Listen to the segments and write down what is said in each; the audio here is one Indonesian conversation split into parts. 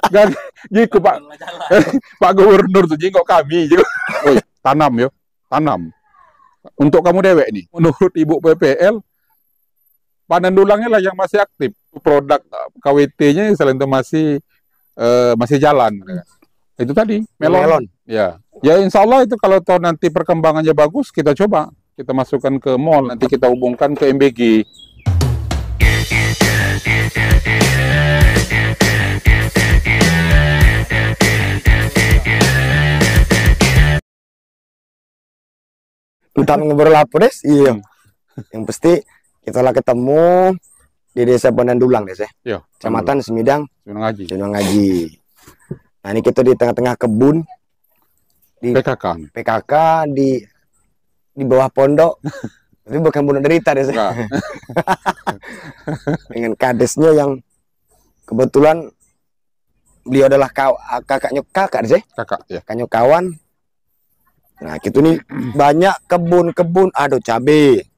Gak, gitu Pak. Pak Gubernur tuh jengkok kami. Woi, tanam yo, tanam. Untuk kamu dewek nih, menurut Ibu PPL, panen dulangnya lah yang masih aktif. Produk KWT-nya selain itu masih jalan. Itu tadi, melon. Ya, ya insya Allah itu kalau tahu nanti perkembangannya bagus, kita coba. Kita masukkan ke mall, nanti kita hubungkan ke MBG. Kita ngobrol apa Des? Iya. Yang pasti kita lah ketemu di Desa Panandulang Des ya. Iya. Kecamatan Semidang, Ngaji. Ngaji. Nah ini kita di tengah-tengah kebun di PKK di bawah pondok. Tapi bukan bunuh derita Des. Dengan kadesnya yang kebetulan beliau adalah kakak Des ya. Kakak ya. Kakaknya kawan. Nah, gitu nih banyak kebun-kebun, ada cabe,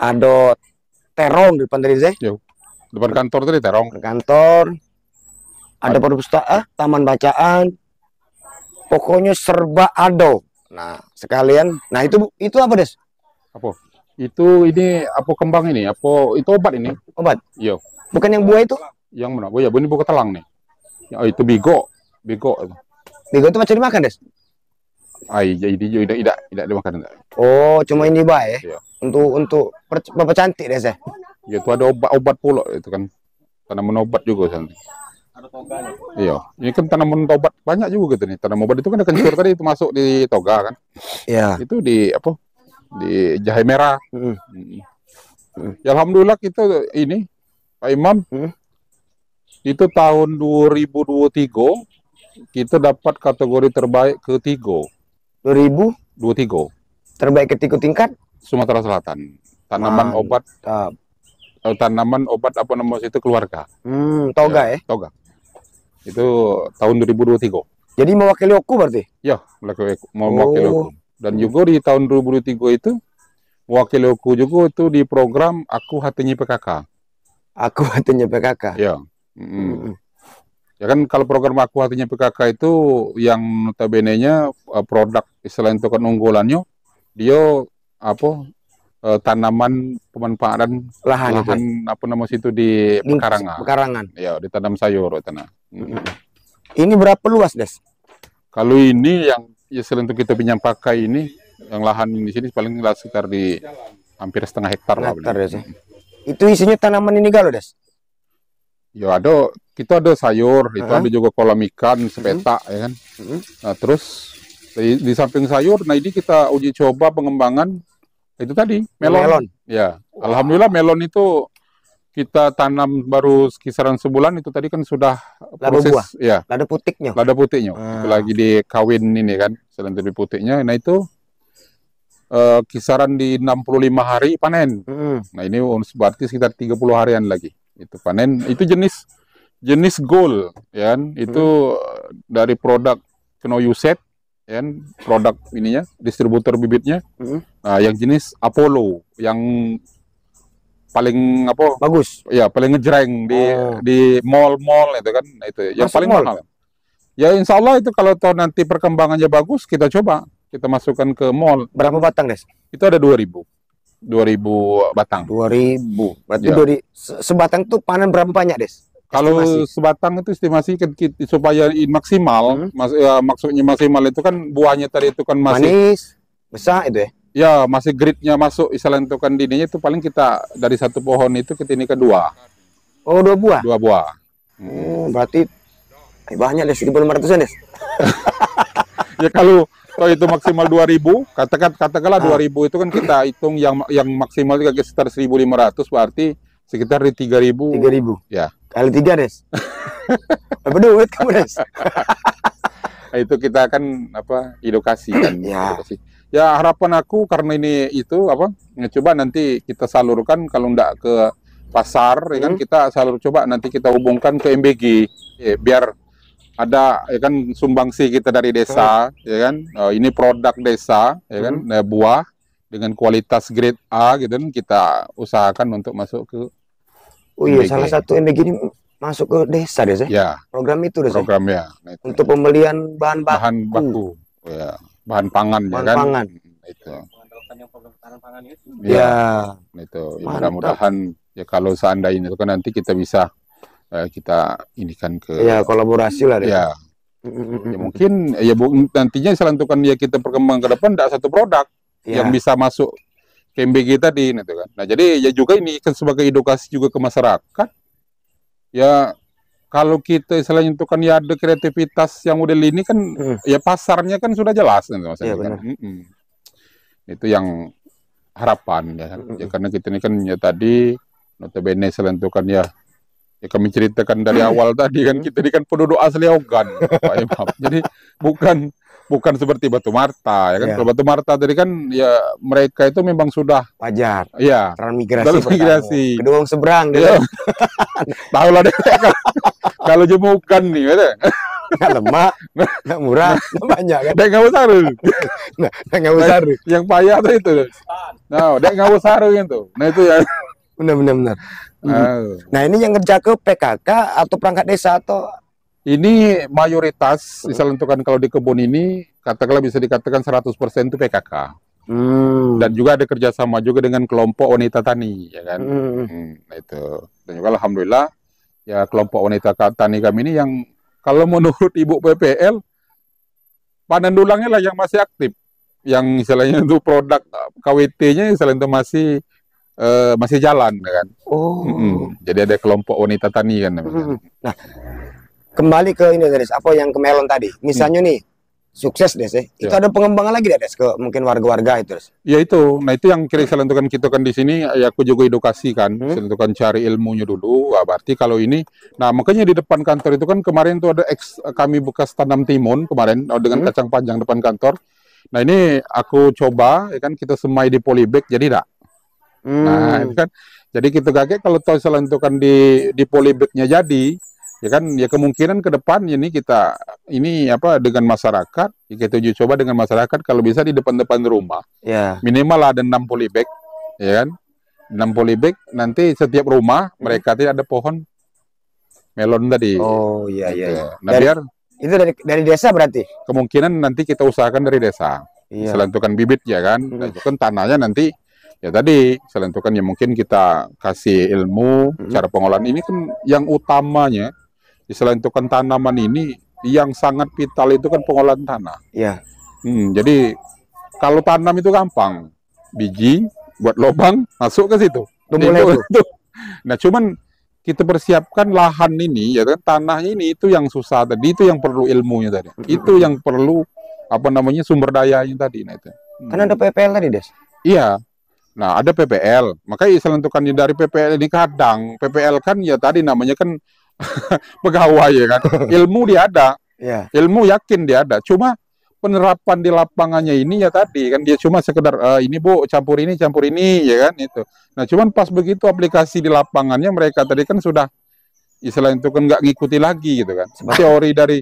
ada terong di depan tadi Zeh. Depan kantor tadi terong. Kantor, ada perpustakaan, taman bacaan, pokoknya serba ada. Nah, sekalian, nah itu apa Des? Apa? Itu ini apa kembang ini? Apa itu obat ini? Obat? Iya. Bukan yang buah itu? Yang mana? Oh ya, ini bukan telang nih. Oh, itu bigo. Bigo itu macam dimakan Des? Jadi tidak dimakan. Oh, cuma ini baik ya. Untuk bapak cantik deh saya. Ya, itu ada obat pula itu kan. Tanaman obat juga santai. Ada toga nih. Iya, ini kan tanaman obat banyak juga gitu nih. Tanaman obat itu kan ada kencur tadi itu masuk di toga kan. Iya. Itu di apa? Di jahe merah. Ya, alhamdulillah kita ini Pak Imam. Itu tahun 2023 kita dapat kategori terbaik ketiga. 2023 terbaik ketiga tingkat Sumatera Selatan. Tanaman obat apa namanya itu keluarga. Toga ya. Toga. Itu tahun 2023. Jadi mewakili Oku berarti? Ya, mewakili Oku. Dan juga di tahun 2023 itu mewakili Oku juga itu di program Aku Hatinya PKK. Aku Hatinya PKK. Ya. Ya kan kalau program Aku Hatinya PKK itu yang notabene-nya produk selain itu kan unggulannya dia apa tanaman pemanfaatan lahan apa namanya itu di pekarangan. Ya, ditanam sayur tanah. Ini berapa luas, Des? Kalau ini yang ya selain itu kita pinjam pakai ini yang lahan di sini paling sekitar di hampir setengah hektar lah. Des. Itu isinya tanaman ini galau, Des? Ya kita ada sayur, itu ada juga kolam ikan, sepetak ya kan. Nah, terus di samping sayur, nah ini kita uji coba pengembangan itu tadi melon. Ya, alhamdulillah melon itu kita tanam baru kisaran sebulan itu tadi kan sudah proses buah. Ya. Lada putiknya. Itu lagi dikawin ini kan, selain dari putiknya. Nah itu kisaran di 65 hari panen. Nah ini berarti sekitar 30 harian lagi. Itu panen, itu jenis gold ya kan? Itu dari produk Kenoyuset ya kan? Produk ininya distributor bibitnya. Nah, yang jenis Apollo yang paling apa bagus ya, paling ngejreng di mall-mall itu kan. Nah, itu yang paling mahal ya. Insya Allah itu kalau tahu nanti perkembangannya bagus, kita coba kita masukkan ke mall. Berapa batang Des? Itu ada 2000 batang. 2000. Berarti dari sebatang tuh panen berapa banyak, Des? Kalau sebatang itu estimasi supaya maksimal, maksudnya maksimal itu kan buahnya tadi itu kan masih manis, besar itu ya? Ya, masih gridnya masuk, istilahnya itu kan dininya itu paling kita dari satu pohon itu kita ini kedua. Oh, 2 buah? 2 buah. Berarti banyak Des, 1.500-an Des. Ya kalau itu maksimal 2000, katakanlah 2000 itu kan kita hitung yang maksimal itu sekitar 1500, berarti sekitar di 3000. Ya. Kali 3 Des. Apa duit kamu Des? Itu kita akan edukasi kan. Ya harapan aku karena ini itu coba nanti kita salurkan, kalau enggak ke pasar ya kan, kita coba nanti kita hubungkan ke MBG ya, biar ada ya kan sumbangsi kita dari desa ya kan. Ini produk desa ya kan, buah dengan kualitas grade A gitu kan, kita usahakan untuk masuk ke MBG. Salah satu MBG ini masuk ke desa deh, ya. Program itu deh, programnya. Nah, itu. Untuk pembelian bahan baku, ya, bahan pangan, bahan ya kan? pangan. Itu. Ya, itu. Ya, mudah-mudahan ya kalau seandainya itu kan nanti kita bisa kita inikan ke. Ya, kolaborasi lah deh. Ya. Ya mungkin ya nantinya selantukan ya kita perkembang ke depan tidak satu produk yang bisa masuk ke MBG tadi gitu kan. Nah, jadi ya juga ini kan sebagai edukasi juga ke masyarakat. Ya kalau kita istilahnya itu kan ya ada kreativitas yang model ini kan ya pasarnya kan sudah jelas gitu maksudnya kan. Itu yang harapan ya kan. Ya karena kita ini kan ya tadi notabene selentukan ya kami ceritakan dari awal tadi kan kita ini kan penduduk asli Ogan, Pak Imam. Jadi bukan seperti Batu Marta ya kan. Kalau Batu Marta tadi kan ya mereka itu memang sudah wajar. Iya. Transmigrasi. Kedua seberang ya. Tahu lah deh. Kalau jemukan nih gitu. Nggak lemak, nggak murah, nggak banyak kan. Dek nggak usah nggak usah. Yang payah tuh itu. Nah, dek nggak usah itu. Nah itu ya. Benar. Nah ini yang kerja ke PKK atau perangkat desa atau? Ini mayoritas, misalnya kan kalau di kebun ini, katakanlah bisa dikatakan 100% itu PKK. Dan juga ada kerjasama juga dengan kelompok wanita tani, ya kan? Nah itu. Dan juga alhamdulillah, ya kelompok wanita tani kami ini yang kalau menurut Ibu PPL, panen dulangnya lah yang masih aktif. Yang istilahnya itu produk KWT-nya istilahnya itu masih jalan kan. Jadi ada kelompok wanita tani kan. Nah, kembali ke ini Des, apa yang ke melon tadi. Misalnya nih sukses Des, itu ada pengembangan lagi Des ke mungkin warga-warga itu Des. Ya itu. Nah, itu yang kira selentukan kita kan di sini ya aku juga edukasi kan, selentukan cari ilmunya dulu. Wah, berarti kalau ini nah makanya di depan kantor itu kan kemarin tuh ada kami bekas tanam timun kemarin dengan kacang panjang depan kantor. Nah, ini aku coba ya kan kita semai di polybag jadi enggak. Nah, kan jadi kita kaget kalau tahu selentukan di polybagnya jadi, ya kan ya kemungkinan ke depan ini kita ini apa dengan masyarakat, ya kita uji coba dengan masyarakat kalau bisa di depan-depan rumah. Minimal ada 6 polybag, ya kan? 6 polybag nanti setiap rumah mereka tidak ada pohon melon tadi. Oh iya. Nah, biar itu dari desa berarti. Kemungkinan nanti kita usahakan dari desa. Selentukan bibit ya kan. Nah, itu kan tanahnya nanti ya tadi selentukan ya mungkin kita kasih ilmu cara pengolahan ini kan yang utamanya selentukan tanaman ini yang sangat vital itu kan pengolahan tanah. Jadi kalau tanam itu gampang, biji buat lubang masuk ke situ. Nah cuman kita persiapkan lahan ini ya kan tanahnya ini itu yang susah tadi, itu yang perlu ilmunya tadi, itu yang perlu apa namanya sumber dayanya tadi. Nah itu. Kan ada PPL tadi Des. Iya. Nah, ada PPL. Makanya selentukan dari PPL ini kadang PPL kan ya tadi namanya kan pegawai ya kan. Ilmu dia ada. Ilmu yakin dia ada. Cuma penerapan di lapangannya ini ya tadi kan dia cuma sekedar ini Bu campur ini ya kan itu. Nah, cuman pas begitu aplikasi di lapangannya mereka tadi kan sudah istilah itu kan nggak ngikuti lagi gitu kan. Teori dari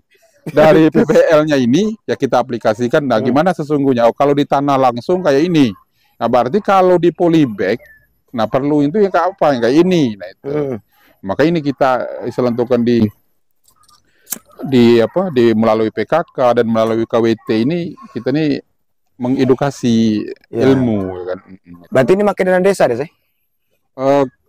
PPL-nya ini ya kita aplikasikan. Nah, gimana sesungguhnya? Oh, kalau di tanah langsung kayak ini. Nah, berarti kalau di polybag, nah perlu itu ya apa yang kayak ini. Nah itu. Maka ini kita selentukan di melalui PKK dan melalui KWT ini kita nih mengedukasi ilmu kan. Berarti ini makin dari desa deh,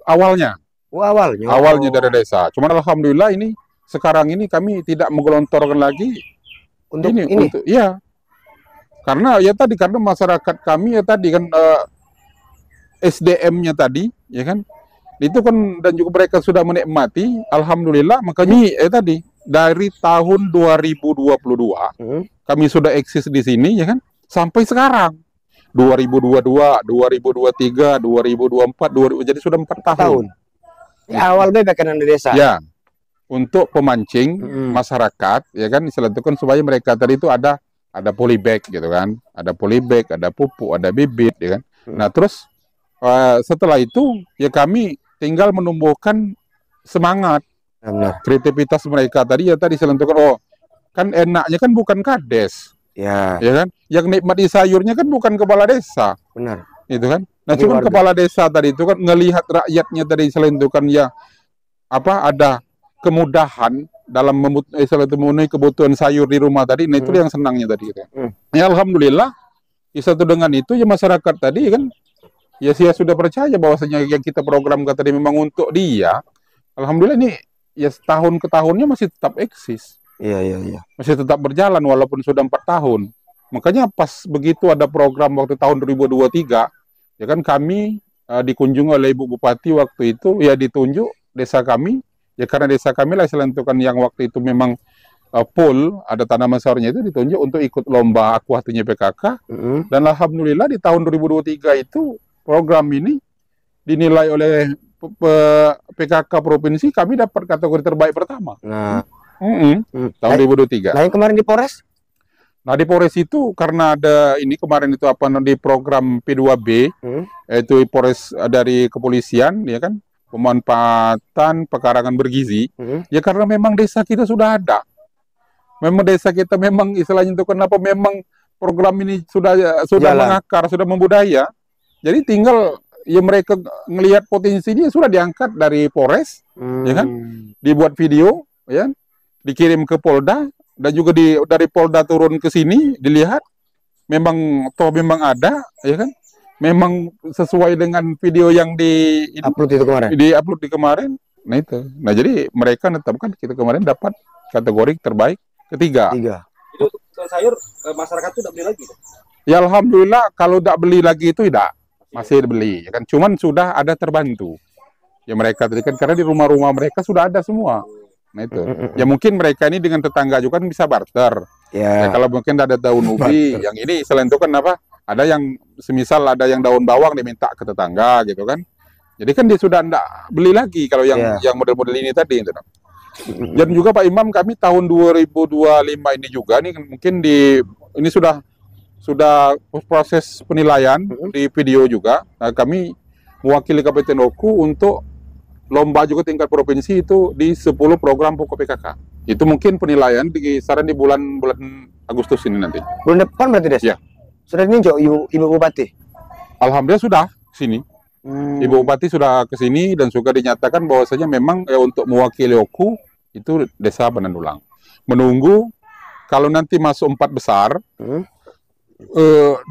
awalnya. Awalnya dari desa. Cuman alhamdulillah ini sekarang ini kami tidak menggelontorkan lagi untuk ini. Iya. Karena masyarakat kami ya tadi kan SDM-nya tadi ya kan itu kan dan juga mereka sudah menikmati alhamdulillah. Makanya tadi dari tahun 2022 kami sudah eksis di sini ya kan sampai sekarang 2022, 2023, 2024, jadi sudah 4 tahun. Awal bebek kan di desa. Ya. Untuk pemancing masyarakat ya kan diselatukan supaya mereka tadi itu ada polybag gitu kan, ada polybag, ada pupuk, ada bibit ya kan. Nah terus setelah itu ya kami tinggal menumbuhkan semangat, kreativitas mereka tadi selentukan kan enaknya kan bukan kades, ya kan, yang nikmati sayurnya kan bukan kepala desa, itu kan. Nah cuma kepala desa tadi itu kan ngelihat rakyatnya tadi selentukan ya ada kemudahan dalam memenuhi kebutuhan sayur di rumah tadi. Nah itu yang senangnya tadi gitu. Ya alhamdulillah, satu dengan itu ya masyarakat tadi kan ya saya sudah percaya bahwasanya yang kita program tadi memang untuk dia. Alhamdulillah ini ya setahun ke tahunnya masih tetap eksis. Iya. Masih tetap berjalan walaupun sudah 4 tahun. Makanya pas begitu ada program waktu tahun 2023, ya kan kami dikunjungi oleh Ibu Bupati waktu itu, ya ditunjuk desa kami, ya karena desa kami lah selentukan yang waktu itu memang full, ada tanaman sayurnya itu ditunjuk untuk ikut lomba Aku Hatinya PKK, dan alhamdulillah di tahun 2023 itu program ini dinilai oleh PKK Provinsi, kami dapat kategori terbaik pertama. Nah, tahun 2023. Nah, yang kemarin di Polres? Nah, di Polres itu karena ada ini kemarin itu apa di program P2B, yaitu Polres dari kepolisian, ya kan, pemanfaatan pekarangan bergizi, ya karena memang desa kita sudah ada. Memang desa kita memang istilahnya itu kenapa memang program ini sudah mengakar, sudah membudaya. Jadi tinggal ya mereka ngelihat potensinya sudah diangkat dari Polres, ya kan, dibuat video, ya, dikirim ke Polda, dan juga dari Polda turun ke sini dilihat, memang ada, ya kan, memang sesuai dengan video yang upload itu kemarin. Di kemarin, nah itu, nah jadi mereka menetapkan kita kemarin dapat kategori terbaik ketiga. Itu sayur masyarakat tuh tidak beli lagi? Ya alhamdulillah kalau tidak beli lagi itu tidak. Masih beli, ya kan? Cuman sudah ada terbantu. Ya mereka tadi kan karena di rumah-rumah mereka sudah ada semua. Nah itu. Ya mungkin mereka ini dengan tetangga juga kan bisa barter. Ya kalau mungkin ada daun ubi, yang ini selain itu kan apa? Ada yang semisal ada yang daun bawang diminta ke tetangga gitu kan. Jadi kan dia sudah tidak beli lagi kalau yang model-model ini tadi. Gitu. Dan juga Pak Imam, kami tahun 2025 ini juga nih mungkin ini sudah proses penilaian di video juga. Nah, kami mewakili Kabupaten Oku untuk lomba juga tingkat provinsi itu di 10 program pokok PKK. Itu mungkin penilaian kisaran di bulan Agustus ini nanti. Bulan depan berarti, Des? Ya. Sudah dininjau Ibu Bupati? Alhamdulillah sudah sini. Ibu Bupati sudah ke sini dan juga dinyatakan bahwasanya memang untuk mewakili Oku itu Desa Panandulang. Menunggu kalau nanti masuk 4 besar,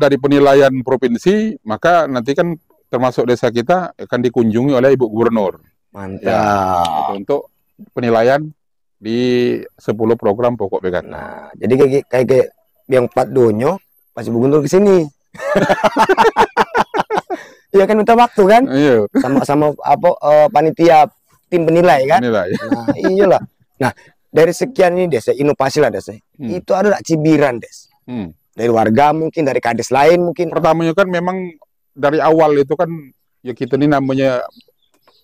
dari penilaian provinsi, maka nanti kan termasuk desa kita akan dikunjungi oleh Ibu Gubernur. Mantap. Ya, untuk penilaian di 10 program pokok PKK. Nah, jadi kayak yang Pak Donyo pasti Bu Gubernur ke sini. Iya kan minta waktu kan? Iya. Sama panitia tim penilai kan? Penilai. Nah, iyalah. Nah, dari sekian ini Des, inovasi lah Des. Itu ada cibiran Des. Dari warga mungkin, dari kades lain mungkin. Pertamanya kan memang dari awal itu kan ya kita ini namanya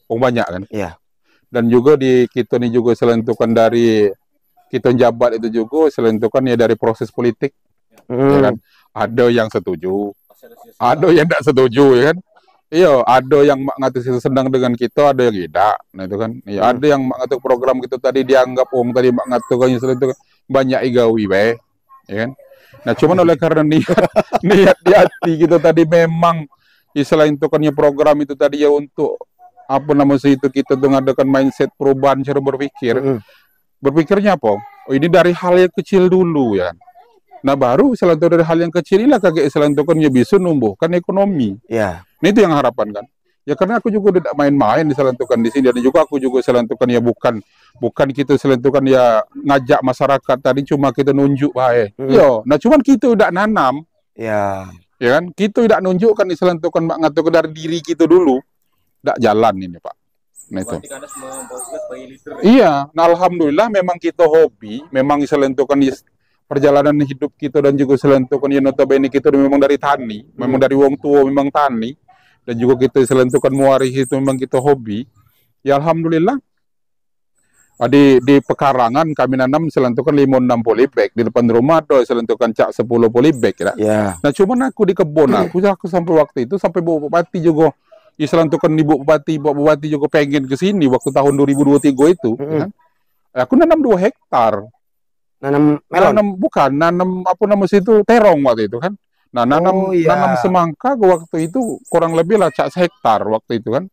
banyak kan. Iya. Dan juga kita ini juga selentukan dari kita jabat itu juga selentukan ya dari proses politik. Ya kan? Ada yang setuju, ada yang tidak setuju, ya kan. Iya, ada yang mengatakan senang dengan kita, ada yang tidak. Nah itu kan. Ya, ada yang mengatakan program kita tadi dianggap tadi mengatakan selentukan banyak igawi bae, ya kan. Nah, cuman oleh karena niat di hati kita tadi memang istilah itu kan ya program itu tadi ya untuk apa namanya itu kita tuh ngadakan mindset perubahan cara berpikir. Berpikirnya apa? Oh, ini dari hal yang kecil dulu ya. Nah, baru istilah itu dari hal yang kecil inilah kagak istilah itu kan ya bisa numbuhkan ekonomi. Ya. Nah, itu yang harapan kan. Ya karena aku juga tidak main-main diselentukan di sini, dan juga aku juga selentukan ya bukan kita selentukan ya ngajak masyarakat tadi cuma kita nunjuk bae. Yo, nah cuman kita udah nanam. Ya. Ya kan? Kita tidak nunjukkan diselentukan ngatur dari diri kita dulu. Tidak jalan ini, Pak. Nah itu. Iya, nah alhamdulillah memang kita hobi, memang selentukan perjalanan hidup kita dan juga selentukan ya notabene kita memang dari tani, memang dari wong tua memang tani. Dan juga kita selentukan mewarisi itu memang kita hobi. Ya alhamdulillah di pekarangan kami nanam selentukan 5-6 polybag, di depan rumah tuh selentukan 10 polybag ya. Nah cuman aku di kebun aku sampai waktu itu sampai Bu Bupati juga selentukan Ibu Bupati juga pengen ke sini waktu tahun 2023 itu ya kan? Aku nanam 2 hektar. Nanam melon? Nanam apa namanya itu terong waktu itu kan. Nah, nanam semangka waktu itu kurang lebih lah 1 hektar waktu itu kan.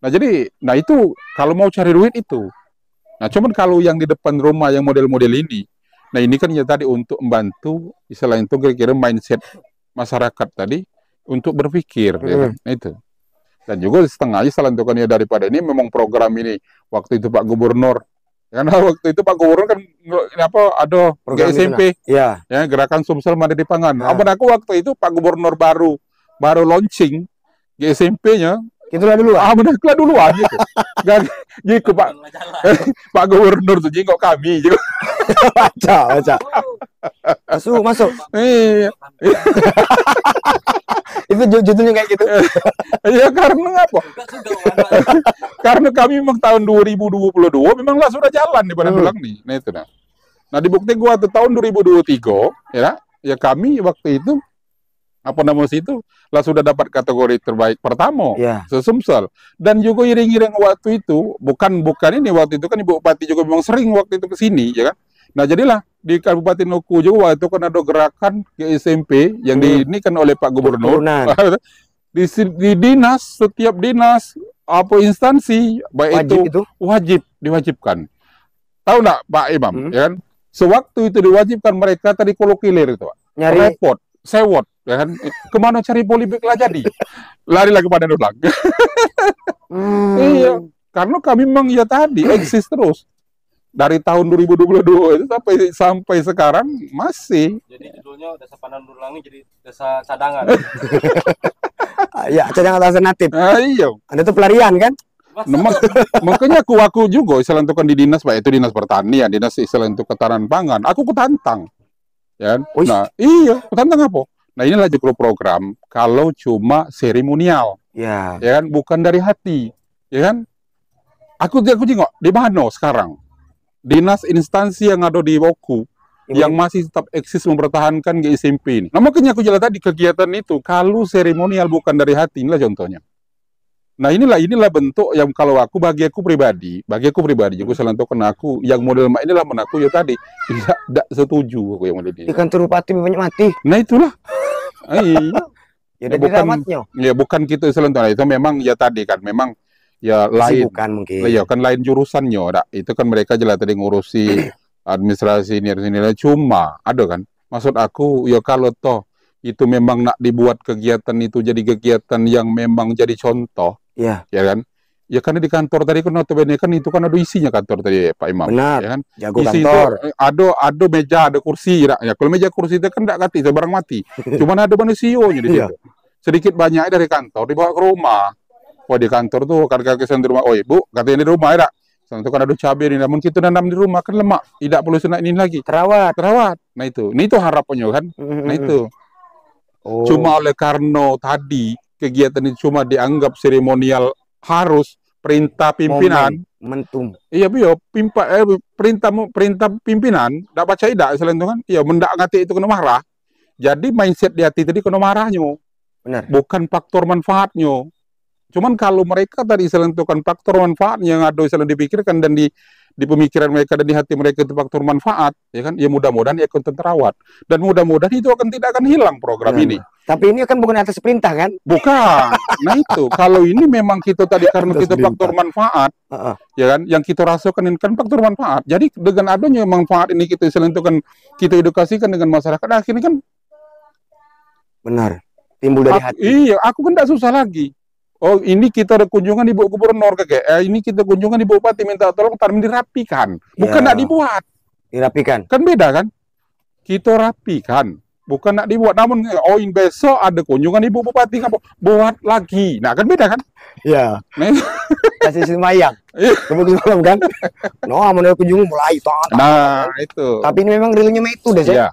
Nah, jadi itu kalau mau cari duit itu. Nah, cuman kalau yang di depan rumah yang model-model ini, nah ini kan ya tadi untuk membantu istilah itu kira-kira mindset masyarakat tadi untuk berpikir, ya kan? Nah, itu. Dan juga setengahnya salah tentukan ya daripada ini memang program ini waktu itu Pak Gubernur, karena waktu itu Pak Gubernur kan apa ada GSMP, ya Gerakan Sumsel Mandiri Pangan. Apa aku waktu itu Pak Gubernur baru launching GSMP-nya. Itulah dulu. Benar dulu gitu. Gitu Pak. Pak Gubernur tuh jengok kami gitu. baca. Masuk. Iya. Itu judulnya kayak gitu. Ya karena apa? Karena kami memang tahun 2022 memanglah sudah jalan di Panandulang nih. Nah itu nah. Nah dibukti gua tuh tahun 2023 ya kami waktu itu apa namanya itu lah sudah dapat kategori terbaik pertama se-Sumsel. Dan juga iring-iring waktu itu bukan ini waktu itu kan Ibu Bupati juga memang sering waktu itu ke sini ya kan. Nah jadilah di Kabupaten Oku juga waktu itu kan ada gerakan GSMP yang ini kan oleh Pak Gubernur. Di dinas, setiap dinas apa instansi baik itu diwajibkan. Tahu nggak Pak Imam ya kan? Sewaktu itu diwajibkan mereka tadi kolokilir itu Pak. Nyari repot, sewot ya kan? Kemana cari politik lah jadi lari lagi pada Panandulang. Iya, karena kami memang ya tadi eksis terus dari tahun 2022 itu sampai sekarang masih. Jadi judulnya Desa Panandulang ini jadi desa cadangan. Ya, cadangan alternatif. Iya. Ada tuh pelarian kan? Nah, makanya aku juga istilah untuk di dinas Pak, itu dinas pertanian, dinas istilah untuk ketahanan pangan. Aku ketantang. Ya. Nah, iya, ketantang apa? Nah, inilah juga program kalau cuma seremonial. Ya kan, bukan dari hati. Ya kan? Aku jengok di mana sekarang? Dinas instansi yang ada di Oku yang masih tetap eksis mempertahankan GSMP ini. Nah, makanya aku jelas tadi kegiatan itu kalau seremonial bukan dari hati, inilah contohnya. Nah, inilah bentuk yang kalau bagi aku pribadi juga selain itu karena aku yang model inilah menaku ya tadi tidak setuju aku yang model ini. Di kantor bupati banyak mati. Nah, itulah. Iya. Bukan gitu selain itu memang ya tadi kan memang ya lain bukan mungkin. Ya kan lain jurusannya, itu kan mereka jelas tadi ngurusi administrasi ini cuma ada kan. Maksud aku ya kalau toh itu memang nak dibuat kegiatan itu jadi kegiatan yang memang jadi contoh. Ya kan? Ya karena di kantor tadi kan notabene kan itu kan ada isinya kantor tadi Pak Imam. Benar. Ya kan? Jago kantor. Itu, ada meja, ada kursi. Ya kalau meja kursi itu kan tidak kati, sebarang mati. Cuman ada manusia-nya di situ. Sedikit banyak dari kantor dibawa ke rumah. Wah di kantor tuh kakak di rumah. Oh ibu, katanya di rumah ya. Itu kan ada cabai ini. Namun kita nanam di rumah kan lemak. Tidak perlu senang ini lagi. Terawat. Nah itu harapannya kan. Nah itu. Cuma oleh karena tadi kegiatan itu cuma dianggap seremonial harus perintah pimpinan. Momentum. Iya, perintah pimpinan. Tak baca tidak selain itu kan. Iya, mendak ngati itu kena marah. Jadi mindset di hati tadi kena marahnya. Benar. Bukan faktor manfaatnya. Cuman kalau mereka tadi selain itu kan faktor manfaatnya yang ada selain dipikirkan dan di pemikiran mereka dan di hati mereka itu faktor manfaat, ya kan? Ya mudah-mudahan ya akan terawat dan mudah-mudahan itu tidak akan hilang program ini. Tapi ini kan bukan atas perintah kan? Bukan. Nah itu kalau ini memang kita tadi karena kita faktor manfaat, ya kan? Yang kita rasakan ini kan faktor manfaat. Jadi dengan adanya manfaat ini kita kan kita edukasikan dengan masyarakat, akhirnya kan benar timbul dari hati. Iya, aku kan tidak susah lagi. Oh ini kita ada kunjungan Ibu Gubernur ini kita kunjungan Ibu Bupati minta tolong tanam dirapikan, bukan nak dibuat. Dirapikan. Kan beda kan? Kita rapikan, bukan nak dibuat. Namun besok ada kunjungan Ibu Bupati buat lagi. Nah kan beda kan? Iya. Kasih semayang. Kemudian malam kan? Mau kunjungan mulai Nah itu. Tapi ini memang realnya itu deh. Iya.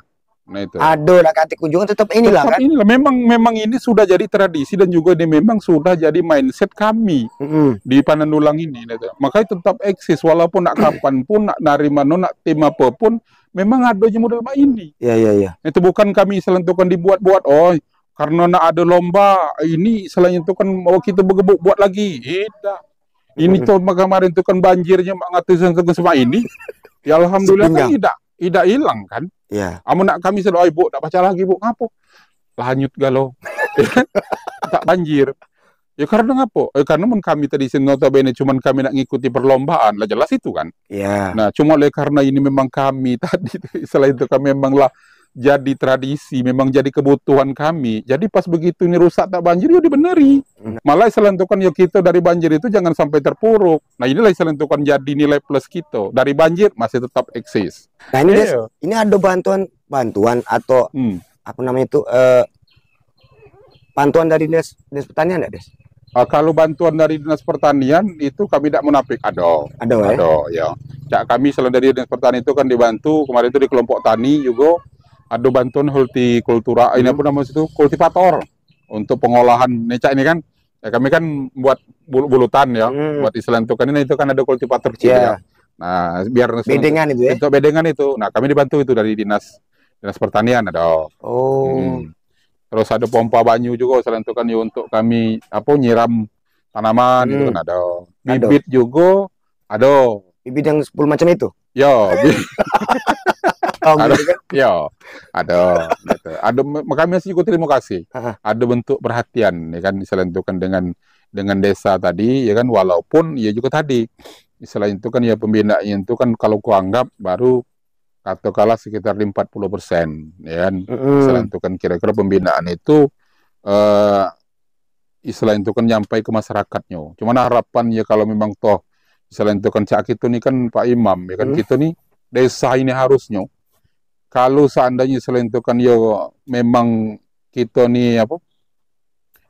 Nah itu. Aduh, lah kati kunjungan tetap inilah kan. Inilah memang ini sudah jadi tradisi dan juga ini memang sudah jadi mindset kami di Panandulang ini. Makanya tetap eksis walaupun nak kapanpun nak narimano nak tim apapun memang ada model ini. Iya. Itu bukan kami selentukan dibuat-buat. Karena nak ada lomba ini selain itu kan mau kita bergebuk buat lagi. Tidak. Ini tuh kemarin itu kan banjirnya ngatusan semua ini. Ya alhamdulillah kan tidak hilang kan. Ya. Amun nak kami selalu ibu tak baca lagi bu ngapo lanjut galau tak banjir Ya karena ngapa? Karena kami tadi notabene cuman kami nak ngikuti perlombaan, lah jelas itu kan. Iya. Nah, cuma oleh karena ini memang kami tadi, selain itu kami memang lah jadi tradisi, memang jadi kebutuhan kami. Jadi pas begitu ini rusak tak banjir, ya dibeneri. Malah selain itu kan ya kita dari banjir itu jangan sampai terpuruk. Nah inilah selain itu kan jadi nilai plus kita. Dari banjir masih tetap eksis. Nah ini Des, ini ada bantuan atau apa namanya itu bantuan dari Dinas Pertanian enggak, Des? Kalau bantuan dari Dinas Pertanian itu kami tidak menapik. Ada ya. Cak kami selain dari Dinas Pertanian itu kan dibantu kemarin itu di kelompok tani juga ada bantuan hortikultura. Ini apa namanya itu kultivator untuk pengolahan necak ini kan. Ya, kami kan buat bulutan ya, buat istilah itu kan ini itu kan ada kultivator kecil ya. Nah biar bedengan itu ya. Untuk bedengan itu. Nah kami dibantu itu dari Dinas Pertanian ada. Terus ada pompa banyu juga selain itu kan ya untuk kami nyiram tanaman itu kan ada. Bibit juga ada. Bibit yang 10 macam itu? Ya, ada kan? Ya, ada. Gitu. Ada kami masih juga terima kasih. Ada bentuk perhatian ya kan selain itu kan dengan desa tadi ya kan walaupun ya juga tadi selain itu kan ya pembinaannya itu kan kalau kuanggap baru katakanlah sekitar 40%, ya kan. Selain itu kan kira-kira pembinaan itu selain itu kan nyampai ke masyarakatnya. Cuman harapan ya kalau memang toh selain itu kan cak itu nih kan Pak Imam ya kan kita nih desa ini harusnya kalau seandainya selain itu kan ya memang kita nih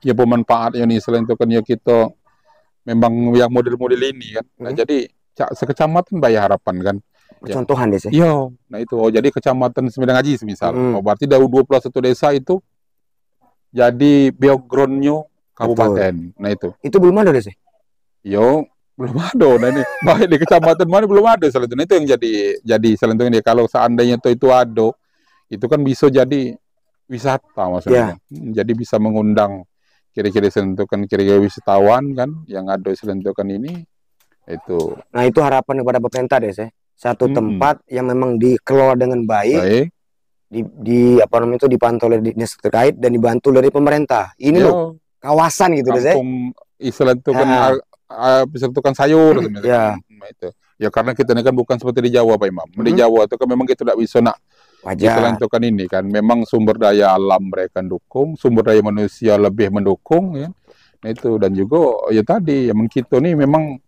ya pemanfaatnya nih selain itu kan ya kita memang yang model-model ini kan. Nah, jadi cak sekecamatan bayar harapan kan. Percontohan desa. Iya, nah itu. Jadi kecamatan Semedang Aji semisal. Berarti dari 21 desa itu jadi background-nya kabupaten. Nah itu. Itu belum ada desa? Yo, belum ada. Nah ini baik di kecamatan mana belum ada selanjutnya itu yang jadi selanjutnya kalau seandainya itu ada, itu kan bisa jadi wisata maksudnya. Jadi bisa mengundang kira-kira selentukan kira-kira wisatawan kan yang ada selentukan ini itu. Nah itu harapan kepada pemerintah desa. Satu tempat yang memang dikelola dengan baik, di apa namanya itu dipantau oleh dinas terkait dan dibantu dari pemerintah. Ini loh kawasan gitu deh. Kampung istilah itu kan tukang sayur sebenarnya. Itu. Ya karena kita ini kan bukan seperti di Jawa Pak Imam. Di Jawa itu kan memang kita tidak bisa nak istilah itu kan ini kan memang sumber daya alam mereka mendukung, sumber daya manusia lebih mendukung ya. Nah itu dan juga ya tadi yang kita nih memang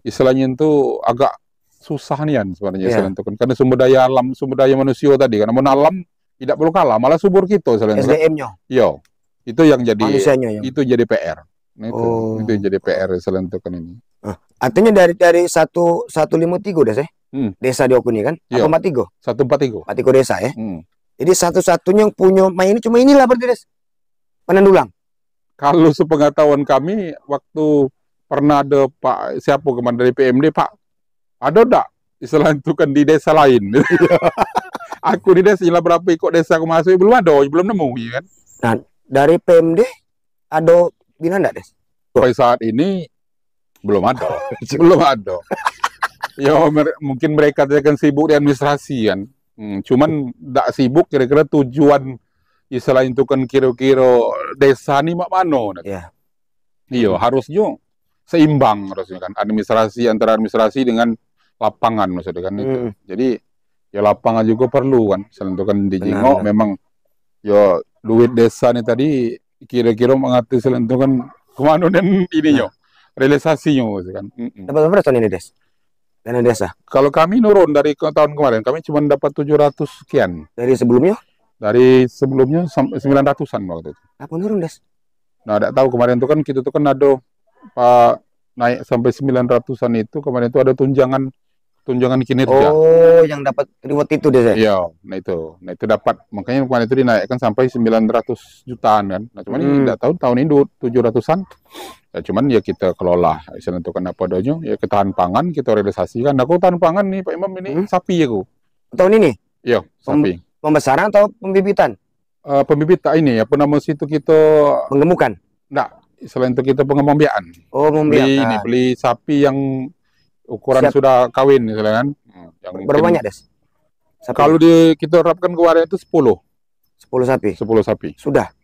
istilahnya itu agak susah nih kan sebenarnya selentukan karena sumber daya alam, sumber daya manusia tadi kan, namun alam tidak perlu kalah, malah subur kita selentukan. SDM-nya. Iya, itu yang jadi itu jadi PR. Nah, itu yang jadi PR selentukan ini. Artinya dari 153 deh saya. Desa di Okuni kan? Apa 43? 143 desa ya. Jadi satu-satunya yang punya main ini cuma inilah berarti Des. Penendulang. Kalau sepengetahuan kami waktu pernah ada Pak siapa kemarin dari PMD Pak ada enggak istilah itu kan di desa lain. Aku di desa berapa ikut desa aku masuk belum ada, belum nemu ya kan. Nah, dari PMD ada bina enggak, Des? Sampai saat ini belum ada. Belum ada. Ya mungkin mereka kan sibuk di administrasi kan. Cuman enggak sibuk kira-kira tujuan istilah itu kan kira-kira desa ini mak mano. Iya, harusnya seimbang harusnya kan antara administrasi dengan lapangan maksudnya kan itu. Jadi ya lapangan juga perlu kan. Selain itu kan di Jingok memang ya duit desa nih tadi kira-kira mengatur selain itu kan kemana dan ininya realisasinya kan. Dapat berapa tahun ini Des? Dana desa? Kalau kami nurun dari tahun kemarin kami cuma dapat 700 sekian. Dari sebelumnya? Dari sebelumnya sampai 900-an waktu itu. Apa nurun Des? Nah, tidak tahu kemarin itu kan kita tuh kan ada naik sampai 900-an itu kemarin itu ada tunjangan kinerja. Oh, yang dapat reward itu deh. Iya, nah itu dapat makanya kemarin itu dinaikkan sampai 900 jutaan kan. Nah, cuman ini tidak tahu tahun ini 700-an. Ya cuman ya kita kelola, istilah itu kan apa adanya, ya ketahan pangan kita realisasikan. Aku tahan pangan nih Pak Imam ini sapi ya ku. Tahun ini? Iya, sapi. Pembesaran atau pembibitan? Pembibitan ini apa namanya itu kita penggemukan. Enggak, selain itu kita pengembang-biakan. Oh, beli sapi yang ukuran sudah kawin misalnya kan. Yang berapa banyak, Des? Kalau kita terapkan kemarin itu 10 sapi. Sudah.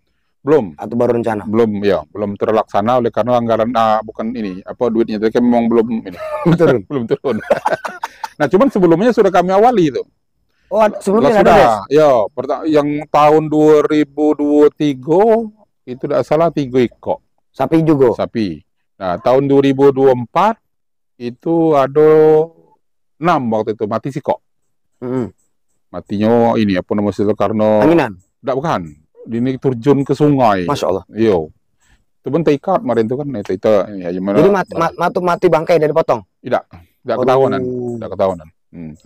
Belum. Atau baru rencana? Belum, ya, belum terlaksana oleh karena anggaran bukan ini, apa duitnya itu kan memang belum ini. Turun. Belum turun. Nah, cuman sebelumnya sudah kami awali itu. Oh, sebelumnya Lah ada, sudah, Des? ya, yang tahun 2023 itu tidak salah 3 ekor Sapi juga. sapi. Nah, tahun 2024 itu ada 6 waktu itu mati sih kok. Matinya ini apa namanya itu karena Anginan? enggak, bukan. Ini terjun ke sungai. Masya Allah. Iya. Itu pun terikat kemarin itu kan itu ya gimana. Jadi mati bangkai dari potong? Tidak ketahuan. Tidak ketahuan.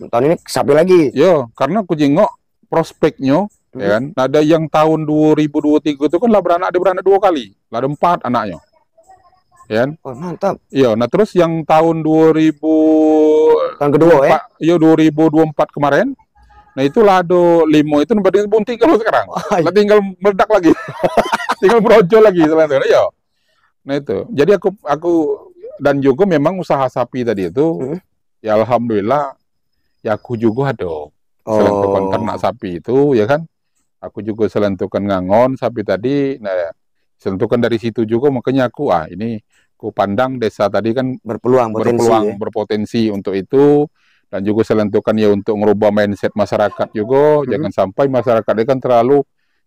Tahun ini sapi lagi. Iya, karena aku jengok prospeknya ya kan. Ada yang tahun 2023 itu kan lah beranak 2 kali. Lah ada 4 anaknya. Ya kan? Oh, mantap. Iya, nah terus yang tahun 2000 tahun kedua ya? Iya 2024 kemarin. Nah itulah ada 5 itu nembadin bunting kalau sekarang. Lah tinggal meledak lagi. Tinggal brojol lagi selanjutnya. Iya. Nah itu. Jadi aku dan juga memang usaha sapi tadi itu ya alhamdulillah ya aku juga ada selentukan ternak sapi itu ya kan. Aku juga selentukan ngangon sapi tadi. Nah, selentukan dari situ juga makanya aku ini aku pandang desa tadi kan berpeluang berpotensi untuk itu. Dan juga selentukan ya untuk merubah mindset masyarakat juga, jangan sampai masyarakat ini kan terlalu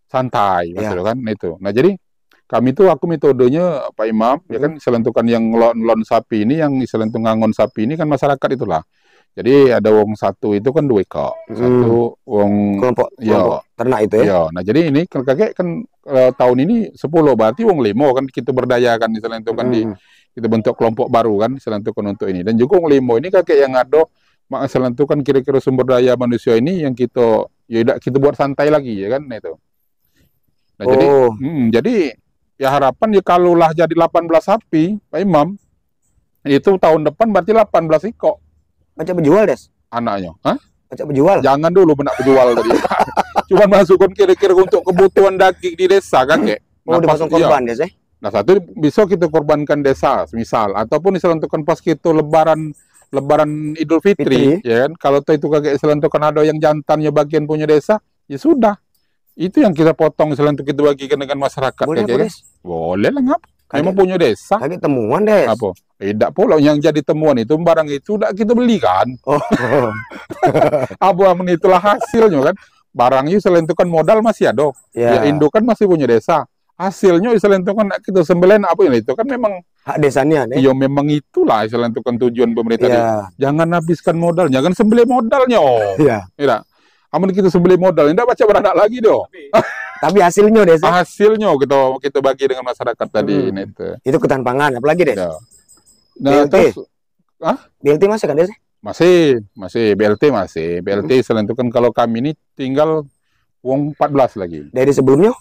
santai, kan itu. Nah jadi kami tuh aku metodenya Pak Imam, ya kan selentukan yang lon sapi ini, yang selentung ngangon sapi ini kan masyarakat itulah. Jadi ada wong satu itu kan 2 ekor, satu wong kelompok ternak itu ya. Ya, nah jadi ini kakek kan tahun ini 10 berarti wong 5 kan kita berdayakan selentukan kita bentuk kelompok baru kan selentukan untuk ini. Dan juga wong 5 ini kakek yang ada masalah itu kan kira-kira sumber daya manusia ini yang kita buat santai lagi ya kan itu. Nah jadi ya harapan ya kalau lah jadi 18 sapi Pak Imam itu tahun depan berarti 18 ekor. Baca berjual Des? Anaknya. Hah? Baca berjual? Jangan dulu benak berjual tadi. Cuma masukkan kira-kira untuk kebutuhan daging di desa kakek. Oh, dipasang korban Des ya? Nah satu bisa kita korbankan desa misal ataupun diselentukan pas kita Lebaran Idul Fitri, ya kan? Kalau itu kakek selentukan ada yang jantannya bagian punya desa, ya sudah. Itu yang kita potong selentuk kita bagikan dengan masyarakat. Boleh, kakek, boleh lah ngap. Memang punya desa. Kakek temuan Des. Apa? Tidak pula yang jadi temuan itu barang itu udah kita beli kan. Apa itulah hasilnya kan. Barangnya selentukan modal masih ada. Ya induk kan masih punya desa. Hasilnya selentukan kita sembelih apa ya itu kan memang hak desanya nih. Iya memang itulah selentukan tujuan pemerintah. Jangan habiskan modal, jangan sembelih modalnya. Iya. Tidak. Amun kita sembelih modal, tidak baca beranak lagi doh. Tapi hasilnya Des. Hasilnya kita bagi dengan masyarakat tadi itu ketahanan pangan apalagi Des. Nah, terus BLT masih kan Des? Masih BLT masih. BLT selentukan kalau kami ini tinggal wong 14 lagi. Dari sebelumnya?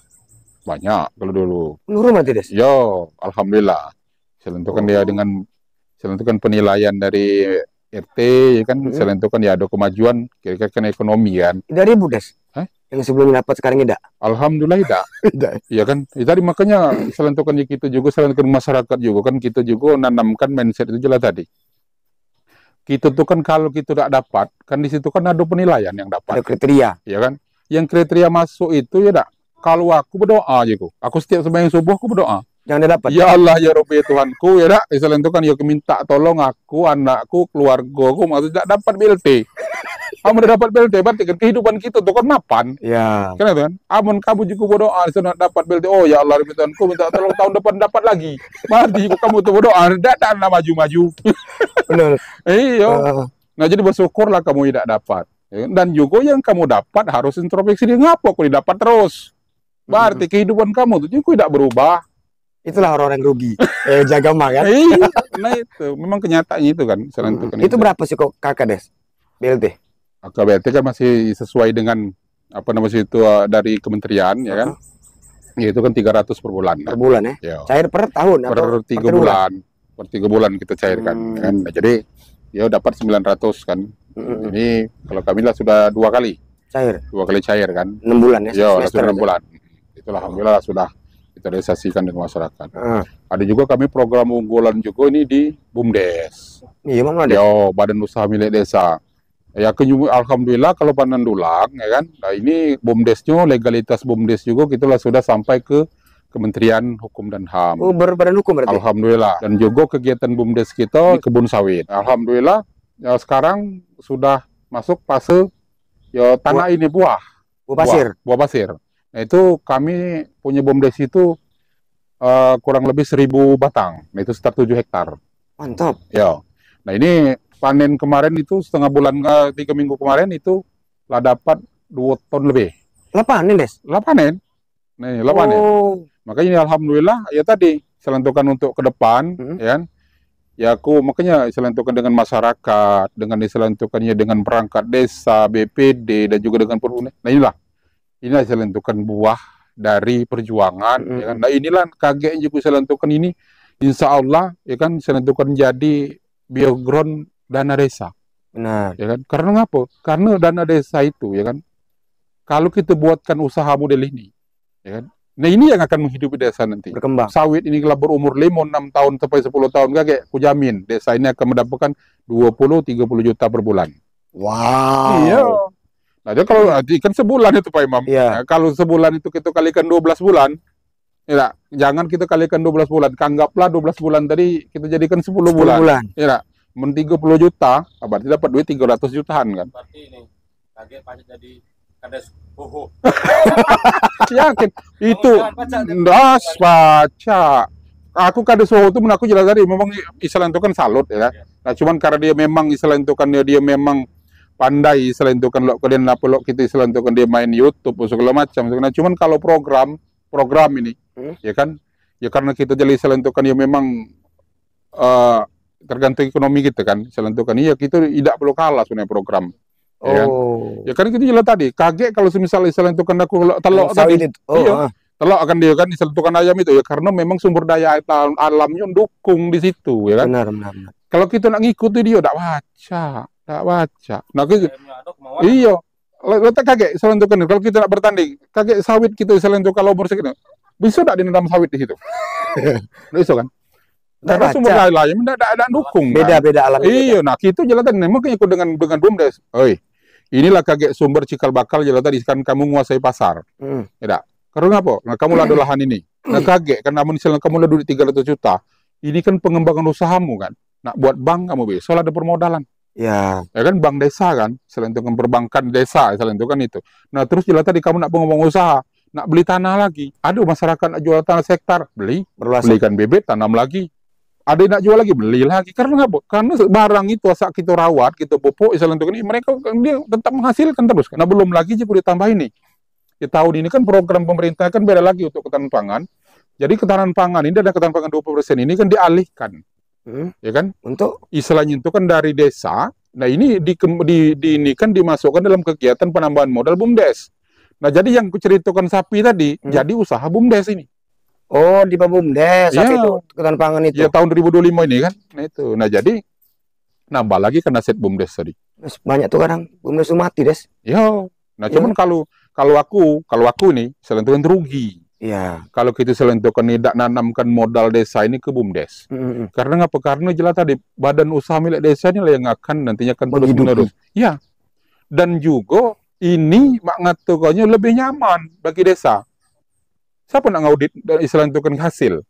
Banyak kalau dulu. Menurun berarti Des? Yo, alhamdulillah. Selentukan dia dengan selentukan penilaian dari RT ya kan, selentukan ya ada kemajuan kira-kira kan ekonomi kan. Dari Ibu Des? Yang sebelumnya dapat sekarang tidak? Alhamdulillah tidak. Iya kan? Tadi makanya selentukan kita juga selentukan masyarakat juga kan kita juga nanamkan mindset itu jelas tadi. Kita tuh kan kalau kita tidak dapat, kan di situ kan ada penilaian yang dapat. Ada kriteria. Iya kan? Yang kriteria masuk itu ya dak. Kalau aku berdoa aja aku setiap sembahyang subuh aku berdoa. Jangan dapat. Ya Allah ya Rabbi Tuhanku ya dak. Selentukan ya minta tolong aku, anakku, keluargaku maksud tidak dapat BLT. Kamu udah dapat BLT berarti kan kehidupan kita tuh kan mapan. Ya. Kan? Amun kamu juga berdoa sana dapat BLT. Oh ya Allah Rabbi Tuhanku minta tolong tahun depan dapat lagi. Berarti kamu tuh berdoa tidak maju-maju. Benar. Iya. Nah jadi bersyukurlah kamu tidak dapat. Dan juga yang kamu dapat harus introspeksi dia ngapa aku tidak dapat terus. Berarti kehidupan kamu tuh juga tidak berubah. Itulah orang-orang rugi. Jaga mah kan. Nah itu memang kenyataannya itu kan. Itu berapa sih kok kakak Des? BLT? Kakak BLT kan masih sesuai dengan apa namanya itu dari kementerian ya kan. Ya itu kan 300 per bulan. Per bulan ya? Ya. Cair per tahun? Per 3 bulan. Per 3 bulan kita cairkan. Kan? Nah, jadi ya dapat 900 kan. Ini kalau kami lah sudah 2 kali. Cair? 2 kali cair kan. 6 bulan ya? Ya sudah 6 bulan. Itulah alhamdulillah sudah kita realisasikan dengan masyarakat. Ada juga kami program unggulan juga ini di BUMDes. Iya mana Des? Yo, Badan Usaha Milik Desa. Ya alhamdulillah kalau Panandulang ya kan. Nah ini BUMDesnya legalitas BUMDes juga kita sudah sampai ke Kementerian Hukum dan HAM. Oh, berbadan hukum berarti? Alhamdulillah. Dan juga kegiatan BUMDes kita di kebun sawit. Alhamdulillah, ya sekarang sudah masuk fase ya tanah ini buah pasir. Buah pasir. Nah itu kami punya BUMDes itu kurang lebih 1.000 batang. Nah itu sekitar 7 hektar. Mantap. Ya. Nah ini panen kemarin itu setengah bulan 3 minggu kemarin itu lah dapat 2 ton lebih. Lah panen, Des? Lah panen. Nih, lah panen. Makanya ini alhamdulillah ya tadi selentukan untuk ke depan, ya kan? Ya aku makanya selentukan dengan masyarakat, dengan diselentukannya dengan perangkat desa, BPD dan juga dengan perhuni. Nah inilah selentukan buah dari perjuangan, ya kan? Nah inilah kaget juga selentukan ini, insya Allah ya kan selentukan jadi bioground dana desa. Benar. Ya kan? Karena apa? Karena dana desa itu, ya kan? Kalau kita buatkan usaha model ini, ya kan? Nah ini yang akan menghidupi desa nanti. Berkembang. Sawit ini kalau berumur 5, 6 tahun sampai 10 tahun kakek, aku jamin desa ini akan mendapatkan 20-30 juta per bulan. Wow. Iya. Nah, jadi kalau kan sebulan itu Pak Imam. Iya. Nah, kalau sebulan itu kita kalikan 12 bulan, ya, jangan kita kalikan 12 bulan. Anggaplah 12 bulan tadi kita jadikan 10 bulan. Ya, 30 juta, berarti dapat duit 300 jutaan kan. Berarti ini kaget pajak jadi kades boho. Yakin itu das baca. Aku kades boho itu menurut aku jelas tadi memang istilah itu kan salut ya. Nah cuman karena dia memang istilah itu kan dia memang pandai istilah itu kan lo kalian apa lo kita istilah itu kan dia main YouTube segala macam. Nah cuman kalau program ini ya kan ya karena kita jadi istilah itu kan ya memang tergantung ekonomi kita kan istilah itu kan ya kita tidak perlu kalah sebenarnya program. Ya kan kita jelas tadi kaget kalau misalnya itu kan aku telok tadi telok akan dia kan disentuhkan ayam itu ya karena memang sumber daya alamnya dukung di situ ya kan benar. Kalau kita nak ngikuti dia tak baca nah gitu iya letak kaget selentukan kalau kita nak bertanding kaget sawit kita selentuk kalau bersih bisa tak dinam sawit di situ bisa kan karena sumber daya alamnya tidak dukung beda alam iya nah kita jelas tadi memang ikut dengan BUMDes inilah kaget sumber cikal bakal jelas tadi kan kamu menguasai pasar. Ya, karena apa? Nah, kamu ada lahan ini. Nah, kaget kan namun misalnya kamu ada duit 300 juta. Ini kan pengembangan usahamu kan. Nah, buat bank kamu besok ada permodalan. Ya kan bank desa kan, selentukan perbankan desa, selentukan itu. Nah, terus jelas tadi kamu nak pengembangan usaha, nak beli tanah lagi. Aduh, masyarakat nak jual tanah hektar, belikan bibit, tanam lagi. Ada yang nak jual lagi, beli lagi. Karena apa? Karena barang itu asal kita rawat, kita pupuk, untuk ini mereka dia tetap menghasilkan terus. Nah belum lagi jika ditambah ini. Di tahun ini kan program pemerintah kan beda lagi untuk ketahanan pangan. Jadi ketahanan pangan ini dan ketahanan pangan 20% ini kan dialihkan. Ya kan? Untuk istilahnya itu kan dari desa. Nah ini ini kan dimasukkan dalam kegiatan penambahan modal BUMDes. Nah jadi yang kuceritakan sapi tadi, jadi usaha BUMDes ini. Oh, di BUMDes itu ketahanan pangan itu. Ya tahun 2025 ini kan. Nah itu. Nah jadi nambah lagi kan aset BUMDes tadi. Banyak tuh kadang BUMDes mati, Des. Ya. Nah cuman kalau aku nih selentukan rugi. Iya. Kalau kita selentukan tidak nanamkan modal desa ini ke BUMDes. Karena apa? Karena jelas tadi badan usaha milik desa ini lah yang akan nantinya akan terus menerus. Iya. Dan juga ini mak ngatukannya lebih nyaman bagi desa. Siapa nak ngaudit istilahnya itu kan hasil.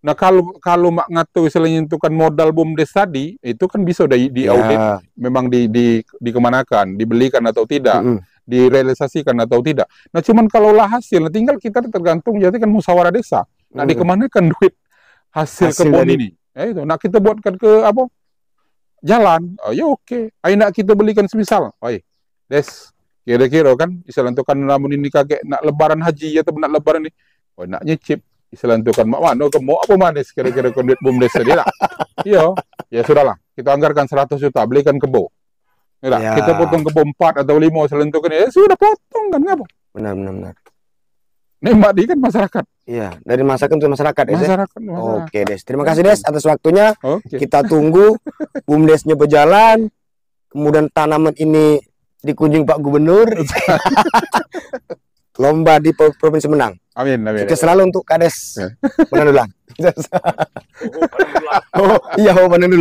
Nah kalau mak ngatur istilahnya itu kan modal BUMDes tadi itu kan bisa diaudit, memang dikemanakan, dibelikan atau tidak, direalisasikan atau tidak. Nah cuman kalau lah hasil, nah, tinggal kita tergantung jadi kan musyawarah desa. Nah dikemanakan duit hasil kebun ini? Itu. Nah kita buatkan ke apa? Jalan. Oh ya oke. Ayo nak kita belikan semisal. Des, kira-kira kan istilahnya itu kan namun ini kakek nak lebaran haji atau nak lebaran ini. Nak nyicip istilah itu kan mak mano mau apa manis kira-kira duit BUMDes tadi lah. Iya, ya sudahlah. Kita anggarkan 100 juta belikan kebo. Ya. Kita potong kebo 4 atau 5 selentukan ya sudah potong kan ngapa? Benar. Nembak di kan masyarakat. Iya, dari masyarakat untuk masyarakat. Masyarakat. Oke, Des. Terima kasih Des atas waktunya. Kita tunggu BUMDesnya berjalan. Kemudian tanaman ini dikunjungi Pak Gubernur. Lomba di provinsi menang. Amin. Sukses selalu untuk Kades Panandulang. Oh iya, Panandulang.